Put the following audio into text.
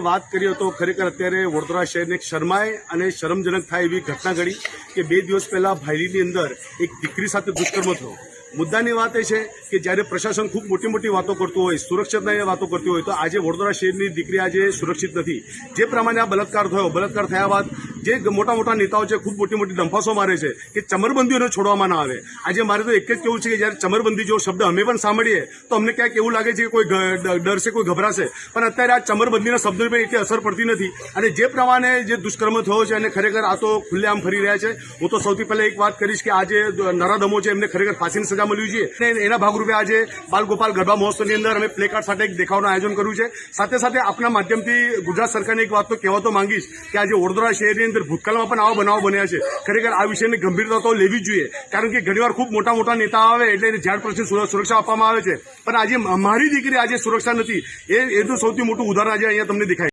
વાત કરીએ તો ખરેખર અત્યારે વડોદરા શહેરને એક શરમાય અને શરમજનક થાય એવી ઘટના ઘડી કે 2 દિવસ પહેલા ભાયલીની અંદર એક દીકરી સાથે દુષ્કર્મ થયો। મુદ્દાની વાત એ છે કે જ્યારે પ્રશાસન ખૂબ મોટી મોટી વાતો કરતું હોય, સુરક્ષિતની વાતો કરતી હોય, તો આજે વડોદરા શહેરની દીકરી આજે સુરક્ષિત નથી। જે પ્રમાણે આ બલાત્કાર થયો, બલાત્કાર થયા બાદ જે મોટા મોટા નેતાઓ છે ખૂબ મોટી મોટી ડંફાસો મારે છે કે ચમરબંધીઓને છોડવામાં ના આવે। આજે મારે તો એક જ કહેવું છે કે જ્યારે ચમરબંધી જેવો શબ્દ અમે પણ સાંભળીએ તો અમને ક્યાંક એવું લાગે છે કે કોઈ ડરશે, કોઈ ગભરાશે, પણ અત્યારે આ ચમરબંધીના શબ્દોની પણ એટલી અસર પડતી નથી। અને જે પ્રમાણે જે દુષ્કર્મ થયો છે અને ખરેખર આ તો ખુલ્લેઆમ ફરી રહ્યા છે। હું તો સૌથી પહેલા એક વાત કરીશ કે આજે નરાધમો છે એમને ખરેખર ફાંસીની સજા મળવી જોઈએ અને એના ભાગરૂપે આજે બાલગોપાલ ગરબા મહોત્સવની અંદર અમે પ્લેકાર્ડ સાથે એક દેખાવનું આયોજન કર્યું છે। સાથે સાથે આપના માધ્યમથી ગુજરાત સરકારને એક વાત તો કહેવા તો માંગીશ કે આજે વડોદરા શહેરની અંદર ભૂતકાળમાં પણ આવા બનાવો બન્યા છે। ખરેખર આ વિષયની ગંભીરતા તો લેવી જ જોઈએ, કારણ કે ઘણીવાર ખૂબ મોટા મોટા નેતા આવે એટલે એને ઝાડ પરથી સુરક્ષા આપવામાં આવે છે, પણ આજે મારી દીકરી આજે સુરક્ષા નથી, એ તો સૌથી મોટું ઉદાહરણ આજે અહીંયા તમને દેખાય।